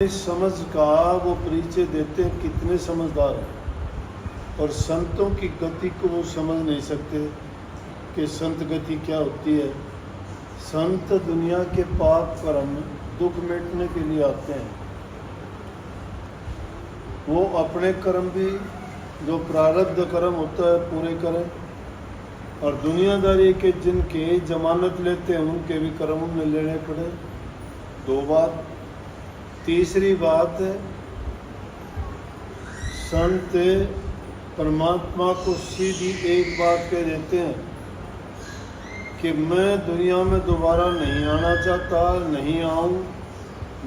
इस समझ का वो परिचय देते हैं कितने समझदार हैं, और संतों की गति को वो समझ नहीं सकते कि संत गति क्या होती है। संत दुनिया के पाप कर्म दुख मिटने के लिए आते हैं। वो अपने कर्म भी जो प्रारब्ध कर्म होता है पूरे करें, और दुनियादारी के जिनके जमानत लेते हैं उनके भी कर्म में लेने पड़े। दो बात। तीसरी बात, संत परमात्मा को सीधी एक बात कह देते हैं कि मैं दुनिया में दोबारा नहीं आना चाहता, नहीं आऊं।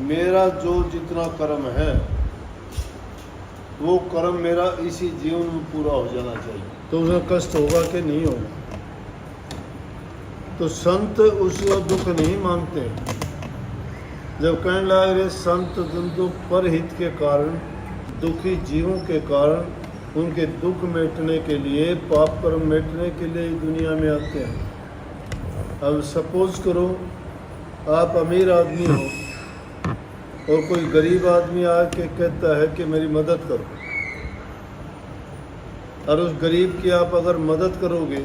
मेरा जो जितना कर्म है वो कर्म मेरा इसी जीवन में पूरा हो जाना चाहिए। तो उसमें कष्ट होगा कि नहीं होगा। तो संत उसका दुख नहीं मानते। जब कहने लगे रे संत दुख परहित के कारण, दुखी जीवों के कारण उनके दुख मिटने के लिए, पाप कर्म मिटने के लिए दुनिया में आते हैं। अब सपोज करो आप अमीर आदमी हो और कोई गरीब आदमी आके कहता है कि मेरी मदद करो, और उस गरीब की आप अगर मदद करोगे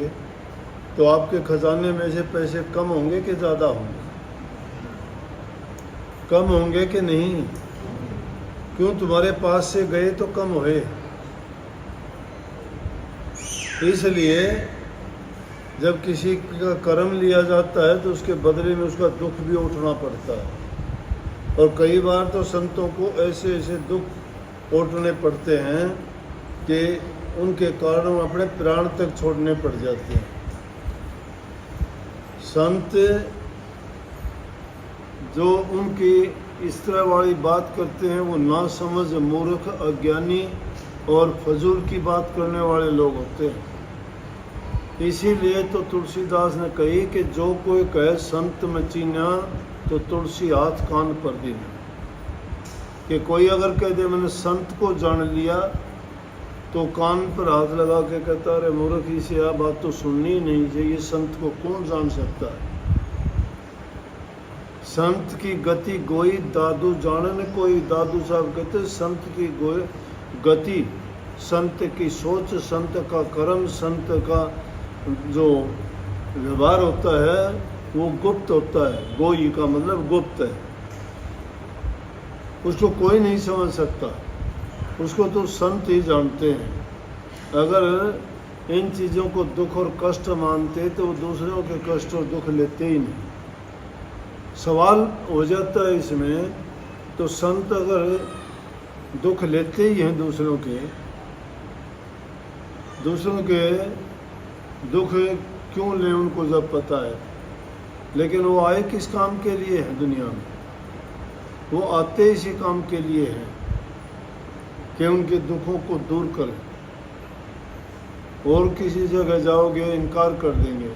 तो आपके खजाने में से पैसे कम होंगे कि ज़्यादा होंगे? कम होंगे कि नहीं? क्यों? तुम्हारे पास से गए तो कम हुए। इसलिए जब किसी का कर्म लिया जाता है तो उसके बदले में उसका दुख भी उठना पड़ता है। और कई बार तो संतों को ऐसे ऐसे दुख उठने पड़ते हैं कि उनके कारण अपने प्राण तक छोड़ने पड़ जाते हैं। संत जो उनकी इस तरह वाली बात करते हैं वो ना समझ, मूर्ख, अज्ञानी और फजूल की बात करने वाले लोग होते हैं। इसीलिए तो तुलसीदास ने कही कि जो कोई कहे संत में चीन्या तो तुलसी हाथ कान पर दीना। कि कोई अगर कह दे मैंने संत को जान लिया तो कान पर हाथ लगा के कहता अरे मूर्ख, इसे यह बात तो सुननी ही नहीं चाहिए, संत को कौन जान सकता है। संत की गति गोई दादू जानन कोई। दादू साहब कहते संत की गति, संत की सोच, संत का कर्म, संत का जो व्यवहार होता है वो गुप्त होता है। गोई का मतलब गुप्त है, उसको कोई नहीं समझ सकता, उसको तो संत ही जानते हैं। अगर इन चीज़ों को दुख और कष्ट मानते तो दूसरों के कष्ट और दुख लेते ही नहीं। सवाल हो जाता है इसमें, तो संत अगर दुख लेते ही हैं दूसरों के दुख क्यों लें उनको जब पता है। लेकिन वो आए किस काम के लिए हैं दुनिया में? वो आते इसी काम के लिए हैं कि उनके दुखों को दूर करें। और किसी जगह जाओगे इनकार कर देंगे।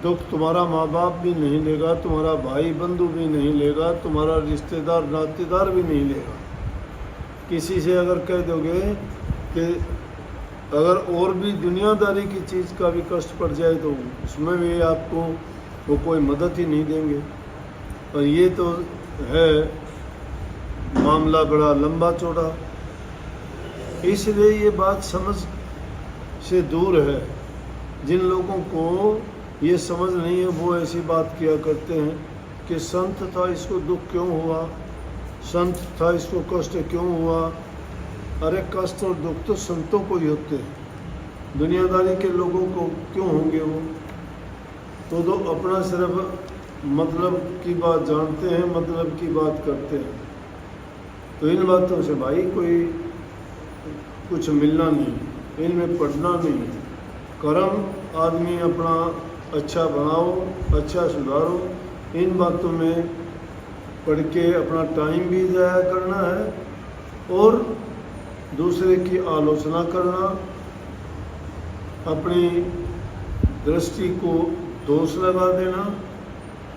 दुख तुम्हारा माँ बाप भी नहीं लेगा, तुम्हारा भाई बंधु भी नहीं लेगा, तुम्हारा रिश्तेदार नातेदार भी नहीं लेगा। किसी से अगर कह दोगे कि अगर और भी दुनियादारी की चीज़ का भी कष्ट पड़ जाए तो उसमें भी आपको वो कोई मदद ही नहीं देंगे। और ये तो है मामला बड़ा लंबा चौड़ा। इसलिए ये बात समझ से दूर है। जिन लोगों को ये समझ नहीं है वो ऐसी बात किया करते हैं कि संत था इसको दुख क्यों हुआ, संत था इसको कष्ट क्यों हुआ। अरे कष्ट और दुख तो संतों को ही होते हैं, दुनियादारी के लोगों को क्यों होंगे? वो तो अपना सिर्फ मतलब की बात जानते हैं, मतलब की बात करते हैं। तो इन बातों से भाई कोई कुछ मिलना नहीं, इनमें पढ़ना नहीं। कर्म आदमी अपना अच्छा बनाओ, अच्छा सुधारो। इन बातों में पढ़ के अपना टाइम भी ज़ाया करना है और दूसरे की आलोचना करना, अपनी दृष्टि को दोष लगा देना।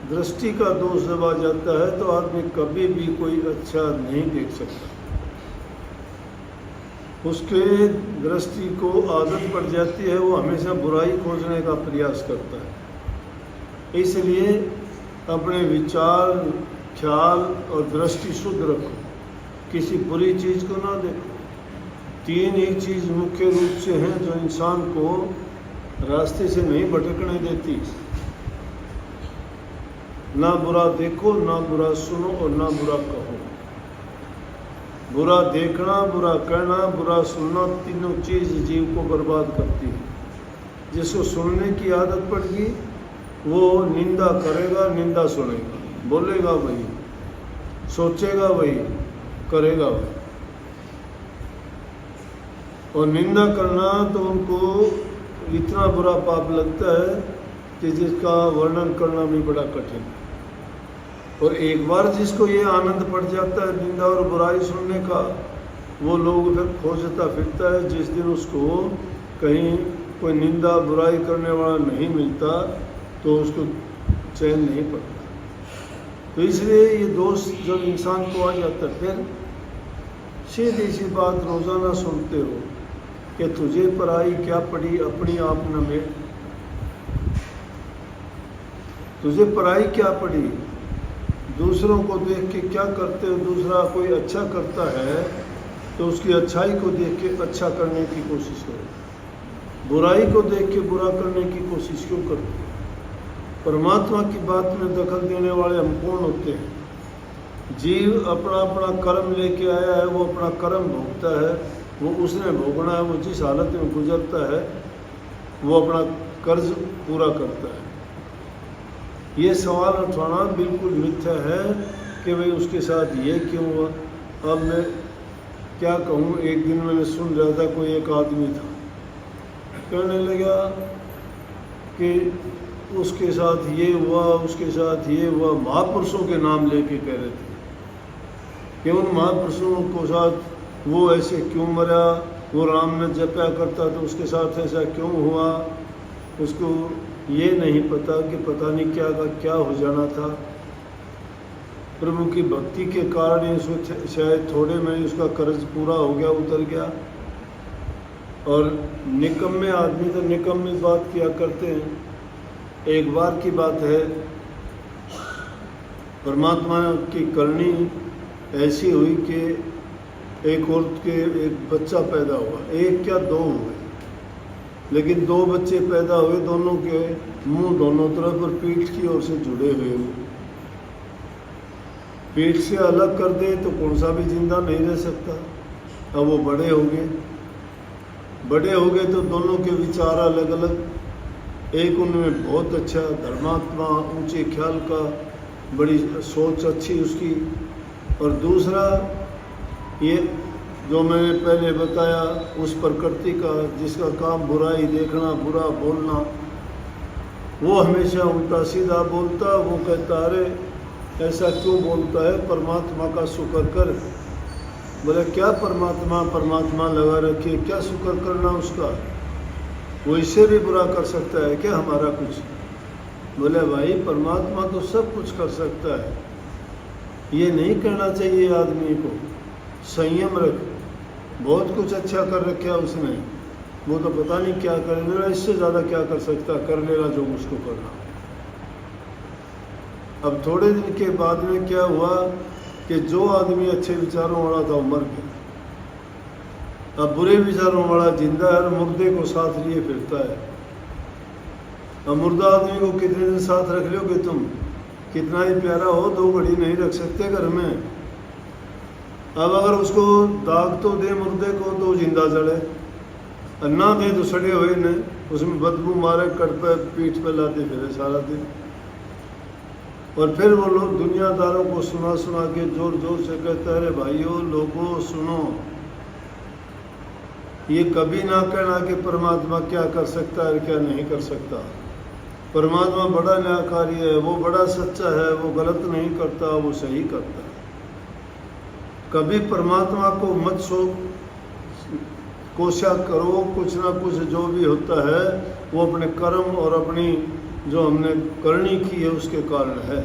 दृष्टि का दोष जब आ जाता है तो आदमी कभी भी कोई अच्छा नहीं देख सकता। उसके दृष्टि को आदत पड़ जाती है, वो हमेशा बुराई खोजने का प्रयास करता है। इसलिए अपने विचार, ख्याल और दृष्टि शुद्ध रखो। किसी बुरी चीज़ को ना देखो। 3 ही चीज़ मुख्य रूप से हैं जो इंसान को रास्ते से नहीं भटकने देती। ना बुरा देखो, ना बुरा सुनो और ना बुरा कहो। बुरा देखना, बुरा कहना, बुरा सुनना, तीनों चीज़ जीव को बर्बाद करती है। जिसको सुनने की आदत पड़ गई वो निंदा करेगा, निंदा सुनेगा, बोलेगा वही, सोचेगा वही, करेगा वही। और निंदा करना तो उनको इतना बुरा पाप लगता है कि जिसका वर्णन करना भी बड़ा कठिन है। और एक बार जिसको ये आनंद पड़ जाता है निंदा और बुराई सुनने का, वो लोग फिर खोजता फिरता है। जिस दिन उसको कहीं कोई निंदा बुराई करने वाला नहीं मिलता तो उसको चैन नहीं पड़ता। तो इसलिए ये दोष जब इंसान को आ जाता है, फिर सीधी सी बात रोज़ाना सुनते हो कि तुझे पराई क्या पड़ी, अपनी आप न मेल। तुझे पराई क्या पड़ी, दूसरों को देख के क्या करते हो। दूसरा कोई अच्छा करता है तो उसकी अच्छाई को देख के अच्छा करने की कोशिश करो, बुराई को देख के बुरा करने की कोशिश क्यों करते हो। परमात्मा की बात में दखल देने वाले हम कौन होते हैं। जीव अपना अपना कर्म लेके आया है, वो अपना कर्म भोगता है, वो उसने भोगना है। वो जिस हालत में गुजरता है वो अपना कर्ज पूरा करता है। ये सवाल उठाना बिल्कुल मिथ्या है कि भाई उसके साथ ये क्यों हुआ। अब मैं क्या कहूँ, एक दिन मैंने सुन रहा था, कोई एक आदमी था कहने लगा कि उसके साथ ये हुआ, उसके साथ ये हुआ। महापुरुषों के नाम लेके कह रहे थे कि उन महापुरुषों को साथ वो ऐसे क्यों मरा, वो राम ने जपया करता तो उसके साथ ऐसा क्यों हुआ। उसको ये नहीं पता कि पता नहीं क्या का क्या हो जाना था। प्रभु की भक्ति के कारण शायद थोड़े में उसका कर्ज पूरा हो गया, उतर गया। और निकम्मे आदमी तो निकम्मी बात किया करते हैं। एक बार की बात है, परमात्मा की करनी ऐसी हुई कि एक औरत के एक बच्चा पैदा हुआ। एक क्या 2 हुए, लेकिन 2 बच्चे पैदा हुए, दोनों के मुंह दोनों तरफ और पीठ की ओर से जुड़े हुए। पीठ से अलग कर दे तो कौन सा भी जिंदा नहीं रह सकता। अब वो बड़े हो गए, बड़े हो गए तो दोनों के विचार अलग अलग। एक उनमें बहुत अच्छा धर्मात्मा, ऊंचे ख्याल का, बड़ी सोच अच्छी उसकी। और दूसरा ये जो मैंने पहले बताया उस प्रकृति का, जिसका काम बुराई देखना, बुरा बोलना, वो हमेशा उल्टा सीधा बोलता। वो कहता अरे ऐसा क्यों बोलता है, परमात्मा का शुक्र कर। बोले क्या परमात्मा परमात्मा लगा रखे, क्या शुक्र करना उसका, वो इससे भी बुरा कर सकता है क्या हमारा कुछ। बोले भाई परमात्मा तो सब कुछ कर सकता है। ये नहीं करना चाहिए आदमी को। संयम रख, बहुत कुछ अच्छा कर रखा उसने, वो तो पता नहीं क्या कर लेगा, इससे ज़्यादा क्या कर सकता, कर लेगा जो उसको करना। अब थोड़े दिन के बाद में क्या हुआ कि जो आदमी अच्छे विचारों वाला था वो मर गया। अब बुरे विचारों वाला जिंदा है और मुर्दे को साथ लिए फिरता है। अब मुर्दा आदमी को कितने दिन साथ रख लोगे तुम, कितना ही प्यारा हो, 2 घड़ी नहीं रख सकते घर में। अब अगर उसको दाग तो दे मुर्दे को तो जिंदा जड़े, ना दे तो सड़े हुए ने, उसमें बदबू मारे, कट पे पीठ पे लाते फिरे सारा दिन। और फिर वो लोग दुनियादारों को सुना सुना के जोर जोर से कहते अरे भाइयों लोगों सुनो, ये कभी ना कहना कि परमात्मा क्या कर सकता है क्या नहीं कर सकता। परमात्मा बड़ा न्यायकारी है, वो बड़ा सच्चा है, वो गलत नहीं करता, वो सही करता है। कभी परमात्मा को मत कोशिश करो। कुछ ना कुछ जो भी होता है वो अपने कर्म और अपनी जो हमने करनी की है उसके कारण है।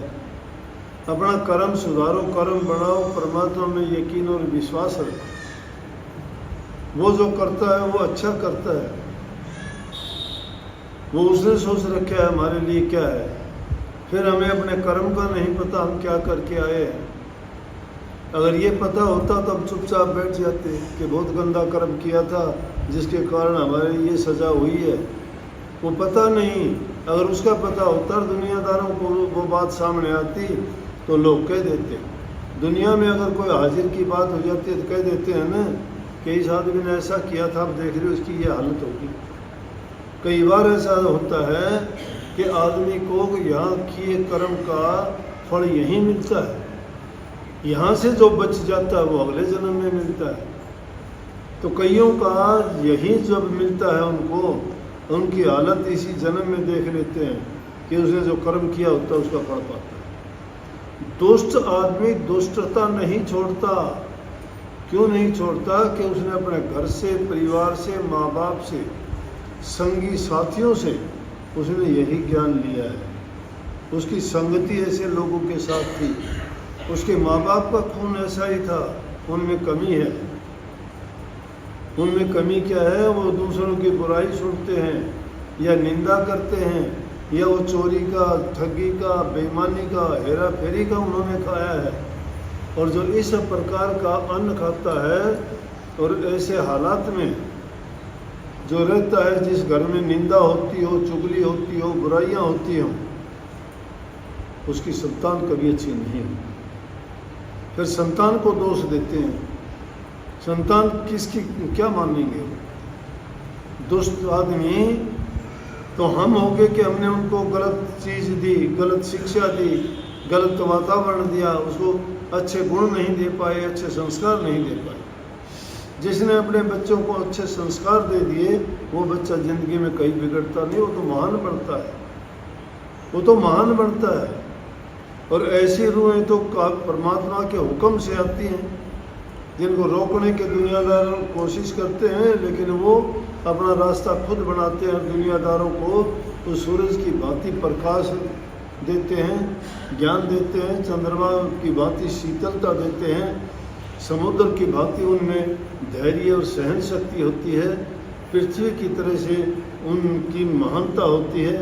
अपना कर्म सुधारो, कर्म बढ़ाओ, परमात्मा में यकीन और विश्वास रखो। वो जो करता है वो अच्छा करता है, वो उसने सोच रखा है हमारे लिए क्या है। फिर हमें अपने कर्म का नहीं पता हम क्या करके आए हैं। अगर ये पता होता तो हम चुपचाप बैठ जाते कि बहुत गंदा कर्म किया था जिसके कारण हमारे ये सज़ा हुई है। वो पता नहीं, अगर उसका पता होता और दुनियादारों को वो बात सामने आती तो लोग कह देते। दुनिया में अगर कोई हाजिर की बात हो जाती है तो कह देते हैं ना कि इस आदमी ने ऐसा किया था, आप देख रहे हो इसकी ये हालत होगी। कई बार ऐसा होता है कि आदमी को यहाँ किए कर्म का फल यहीं मिलता है, यहाँ से जो बच जाता है वो अगले जन्म में मिलता है। तो कईयों का यही जब मिलता है उनको, उनकी हालत इसी जन्म में देख लेते हैं कि उसने जो कर्म किया होता है उसका फल पाता है। दुष्ट आदमी दुष्टता नहीं छोड़ता। क्यों नहीं छोड़ता? कि उसने अपने घर से, परिवार से, माँ बाप से, संगी साथियों से उसने यही ज्ञान लिया है। उसकी संगति ऐसे लोगों के साथ थी, उसके माँ बाप का खून ऐसा ही था। उनमें कमी है। उनमें कमी क्या है? वो दूसरों की बुराई सुनते हैं या निंदा करते हैं, या वो चोरी का, ठगी का, बेईमानी का, हेरा फेरी का उन्होंने खाया है। और जो इस प्रकार का अन्न खाता है और ऐसे हालात में जो रहता है, जिस घर में निंदा होती हो, चुगली होती हो, बुराइयां होती हों, उसकी संतान कभी अच्छी नहीं होती। फिर संतान को दोष देते हैं। संतान किसकी क्या मानेंगे? दुष्ट आदमी तो हम हो गए कि हमने उनको गलत चीज़ दी, गलत शिक्षा दी, गलत वातावरण दिया, उसको अच्छे गुण नहीं दे पाए, अच्छे संस्कार नहीं दे पाए। जिसने अपने बच्चों को अच्छे संस्कार दे दिए वो बच्चा ज़िंदगी में कहीं बिगड़ता नहीं, वो तो महान बनता है। वो तो महान बनता है। और ऐसी रूहें तो परमात्मा के हुक्म से आती हैं, जिनको रोकने के दुनियादार कोशिश करते हैं, लेकिन वो अपना रास्ता खुद बनाते हैं। दुनियादारों को उस सूरज की भांति प्रकाश देते हैं, ज्ञान देते हैं, चंद्रमा की भांति शीतलता देते हैं, समुद्र की भांति उनमें धैर्य और सहन शक्ति होती है, पृथ्वी की तरह से उनकी महानता होती है।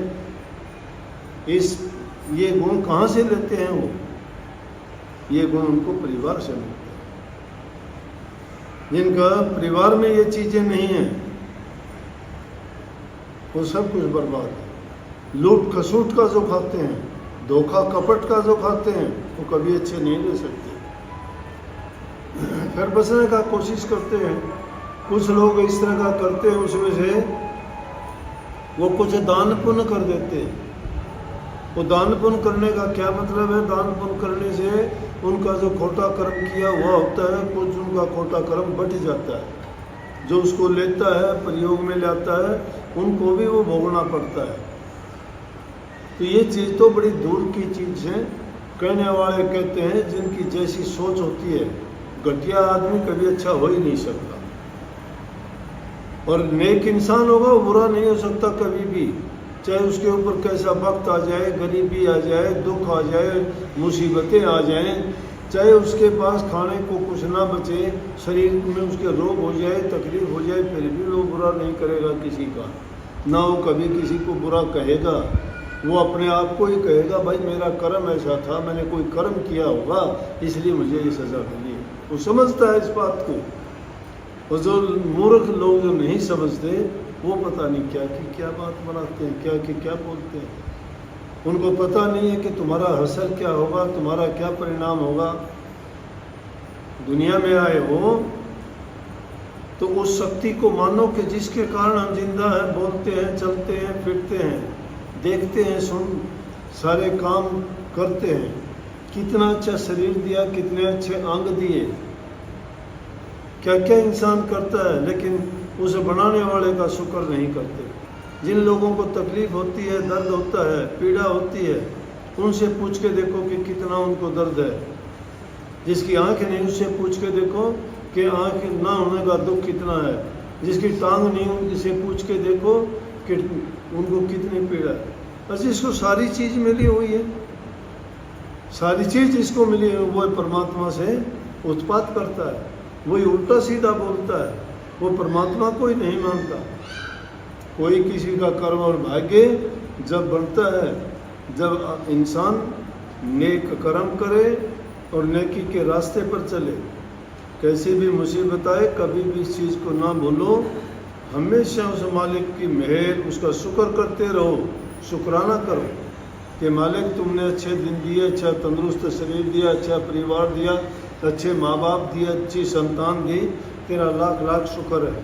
ये गुण कहाँ से लेते हैं वो? ये गुण उनको परिवार से मिलते हैं। जिनका परिवार में ये चीज़ें नहीं हैं वो सब कुछ बर्बाद है। लूट खसूट का जो खाते हैं, धोखा कपट का जो खाते हैं, वो कभी अच्छे नहीं ले सकते। फिर बचने का कोशिश करते हैं। कुछ लोग इस तरह का करते हैं, उसमें से वो कुछ दान पुण्य कर देते हैं। वो दान पुण्य करने का क्या मतलब है? दान पुण्य करने से उनका जो खोटा कर्म किया हुआ होता है, कुछ उनका खोटा कर्म बट जाता है। जो उसको लेता है, प्रयोग में लाता है, उनको भी वो भोगना पड़ता है। तो ये चीज़ तो बड़ी दूर की चीज़ है। कहने वाले कहते हैं जिनकी जैसी सोच होती है, घटिया आदमी कभी अच्छा हो ही नहीं सकता। और नेक इंसान होगा वो बुरा नहीं हो सकता कभी भी, चाहे उसके ऊपर कैसा वक्त आ जाए, गरीबी आ जाए, दुख आ जाए, मुसीबतें आ जाएं, चाहे उसके पास खाने को कुछ ना बचे, शरीर में उसके रोग हो जाए, तकलीफ हो जाए, फिर भी वो बुरा नहीं करेगा किसी का। ना वो कभी किसी को बुरा कहेगा। वो अपने आप को ही कहेगा, भाई मेरा कर्म ऐसा था, मैंने कोई कर्म किया होगा इसलिए मुझे ये सज़ा मिली। वो समझता है इस बात को। और जो मूर्ख लोग जो नहीं समझते वो पता नहीं क्या की क्या बात बनाते हैं, क्या की क्या बोलते हैं। उनको पता नहीं है कि तुम्हारा हसर क्या होगा, तुम्हारा क्या परिणाम होगा। दुनिया में आए हो तो उस शक्ति को मानो कि जिसके कारण हम जिंदा हैं, बोलते हैं, चलते हैं, फिरते हैं, देखते हैं, सारे काम करते हैं। कितना अच्छा शरीर दिया, कितने अच्छे अंग दिए, क्या क्या इंसान करता है, लेकिन उसे बनाने वाले का शुक्र नहीं करते। जिन लोगों को तकलीफ होती है, दर्द होता है, पीड़ा होती है, उनसे पूछ के देखो कि कितना उनको दर्द है। जिसकी आंख नहीं उससे पूछ के देखो कि आंख ना होने का दुख कितना है। जिसकी टांग नहीं उनसे पूछ के देखो कि उनको कितनी पीड़ा है। बस इसको सारी चीज़ मिली हुई है, सारी चीज़ इसको मिली है। वो परमात्मा से उत्पात करता है, वही उल्टा सीधा बोलता है, वो परमात्मा को ही नहीं मानता। कोई किसी का कर्म और भाग्य जब बनता है, जब इंसान नेक कर्म करे, और नेकी के रास्ते पर चले। कैसी भी मुसीबत आए कभी भी इस चीज़ को ना भूलो, हमेशा उस मालिक की मेहर, उसका शुक्र करते रहो, शुक्राना करो कि मालिक तुमने अच्छे दिन दिए, अच्छा तंदुरुस्त शरीर दिया, अच्छा परिवार दिया, अच्छे माँ बाप दिए, अच्छी संतान दी, तेरा लाख लाख शुक्र है।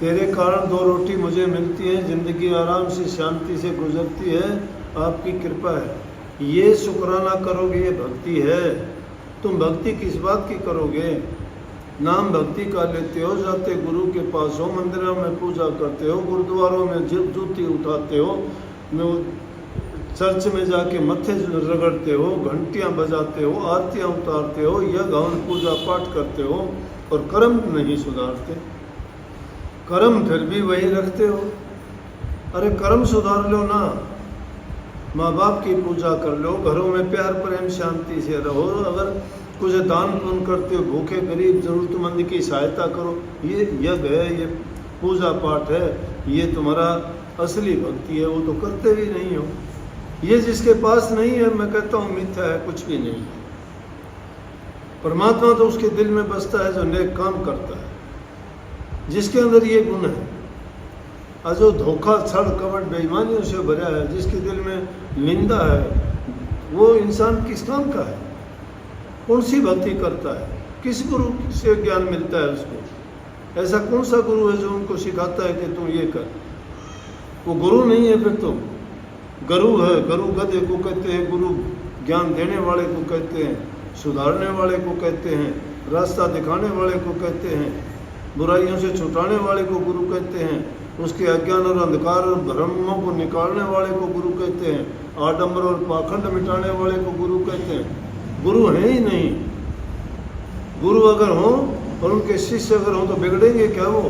तेरे कारण 2 रोटी मुझे मिलती है, ज़िंदगी आराम से शांति से गुजरती है, आपकी कृपा है। ये शुक्राना करोगे, ये भक्ति है। तुम भक्ति किस बात की करोगे? नाम भक्ति का लेते हो, जाते गुरु के पास हो, मंदिरों में पूजा करते हो, गुरुद्वारों में जूती उठाते हो, चर्च में जाके मत्थे रगड़ते हो, घंटियां बजाते हो, आरतियां उतारते हो, यज्ञ हवन पूजा पाठ करते हो, और कर्म नहीं सुधारते। कर्म फिर भी वही रखते हो। अरे कर्म सुधार लो ना, माँ बाप की पूजा कर लो, घरों में प्यार प्रेम शांति से रहो, अगर कुछ दान पुण्य करते हो, भूखे गरीब जरूरतमंद की सहायता करो, ये यज्ञ है, ये पूजा पाठ है, ये तुम्हारा असली भक्ति है। वो तो करते भी नहीं हो। ये जिसके पास नहीं है, मैं कहता हूँ मिथ्या है, कुछ भी नहीं है। परमात्मा तो उसके दिल में बसता है जो नेक काम करता है, जिसके अंदर ये गुण है। और जो धोखा छल कपट बेईमानियों से भरा है, जिसके दिल में निंदा है, वो इंसान किस काम का है? कौन सी भक्ति करता है? किस गुरु से ज्ञान मिलता है उसको? ऐसा कौन सा गुरु है जो उनको सिखाता है कि तुम ये कर? वो गुरु नहीं है, फिर तो गुरु है। गुरु गधे को कहते हैं, गुरु ज्ञान देने वाले को कहते हैं, सुधारने वाले को कहते हैं, रास्ता दिखाने वाले को कहते हैं, बुराइयों से छुटाने वाले को गुरु कहते हैं, उसके अज्ञान और अंधकार और भ्रमों को निकालने वाले को गुरु कहते हैं, आडंबर और पाखंड मिटाने वाले को गुरु कहते हैं। गुरु है ही नहीं। गुरु अगर हो और उनके शिष्य अगर हो तो बिगड़ेंगे क्या वो?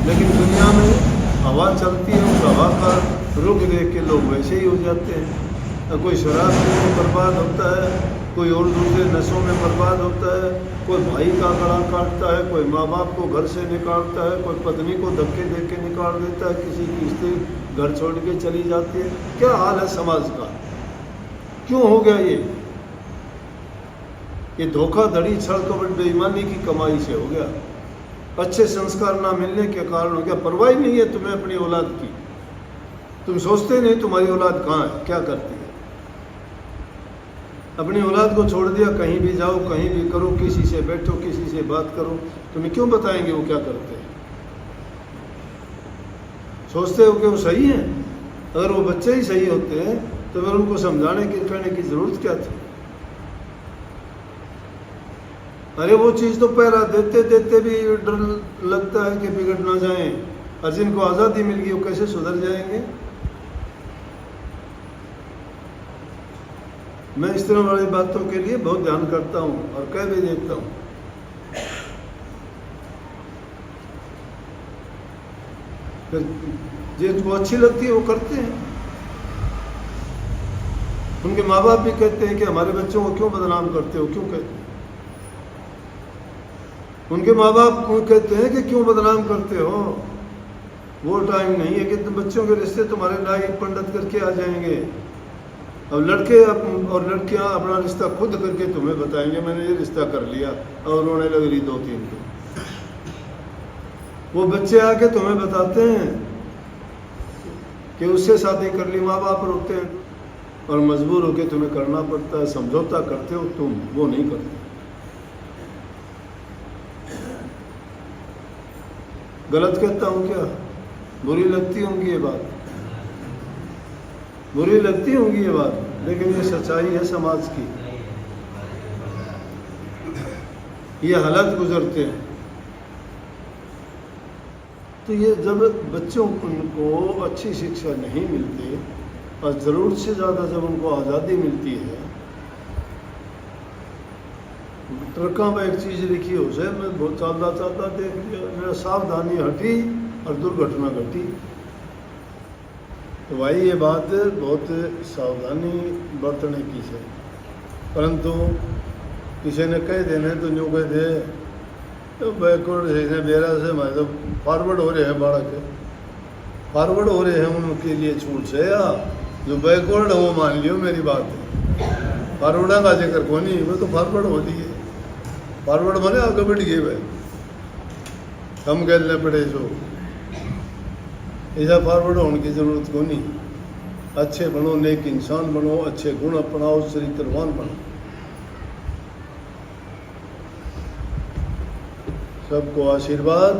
लेकिन दुनिया में हवा चलती है, उस हवा का रुख देख के लोग वैसे ही हो जाते हैं। कोई शराब पीने में बर्बाद होता है, कोई और दूसरे नशों में बर्बाद होता है, कोई भाई का गला काटता है, कोई माँ बाप को घर से निकालता है, कोई पत्नी को धक्के दे के निकाल देता है, किसी की स्त्री घर छोड़ के चली जाती है। क्या हाल है समाज का? क्यों हो गया ये धोखाधड़ी, छल कपट बेईमानी की कमाई से हो गया। अच्छे संस्कार ना मिलने के कारण हो गया। परवाह नहीं है तुम्हें अपनी औलाद की। तुम सोचते नहीं तुम्हारी औलाद कहाँ है, क्या करती है। अपनी औलाद को छोड़ दिया, कहीं भी जाओ, कहीं भी करो, किसी से बैठो, किसी से बात करो, तुम्हें क्यों बताएंगे वो क्या करते हैं? सोचते हो कि वो सही है? अगर वो बच्चे ही सही होते हैं तो फिर उनको समझाने की कहने की जरूरत क्या थी? अरे वो चीज़ तो पहरा देते देते भी डर लगता है कि बिगड़ ना जाए। और जिनको आज़ादी मिल गई वो कैसे सुधर जाएंगे? मैं इस तरह वाली बातों के लिए बहुत ध्यान करता हूँ और कह भी देता हूँ। जिनको अच्छी लगती है वो करते हैं। उनके माँ बाप भी कहते हैं कि हमारे बच्चों को क्यों बदनाम करते हो, क्यों कहते हैं? उनके माँ बाप कहते हैं कि क्यों बदनाम करते हो? वो टाइम नहीं है कि तुम बच्चों के रिश्ते तुम्हारे नाई पंडित करके आ जाएंगे। अब लड़के और लड़कियां अपना रिश्ता खुद करके तुम्हें बताएंगे मैंने ये रिश्ता कर लिया, और रोने लग रही 2-3 दिन। वो बच्चे आके तुम्हें बताते हैं कि उससे शादी कर ली, माँ बाप रोते हैं और मजबूर होकर तुम्हें करना पड़ता है। समझौता करते हो तुम, वो नहीं करते। गलत कहता हूँ क्या? बुरी लगती होंगी ये बात, बुरी लगती होंगी ये बात, लेकिन ये सच्चाई है समाज की। ये हालत गुजरते हैं। तो ये जब बच्चों को अच्छी शिक्षा नहीं मिलती और ज़रूरत से ज़्यादा जब उनको आज़ादी मिलती है, ट्रकों में एक चीज़ लिखी हो जाए, मैं बहुत चलता देख लिया, मेरा सावधानी हटी और दुर्घटना घटी। तो भाई ये बात बहुत सावधानी बरतने की है। परंतु किसी ने कह देने तो न्यू कह दे तो बैकवर्ड है बेरा से मैं तो फॉरवर्ड हो रहे हैं, बालक फॉरवर्ड हो रहे हैं, उनके लिए छूट से। या जो बैकवर्ड हो मान लियो मेरी बात है। फॉरवर्ड का जिक्र को नहीं, वो तो फॉरवर्ड होती है। फॉरवर्ड बने आगे बढ़ गए भाई, हम कहने पड़े सो ऐसा फॉरवर्ड होने की जरूरत को नहीं। अच्छे बनो, नेक इंसान बनो, अच्छे गुण अपनाओ, चरित्रवान बनो। सबको आशीर्वाद।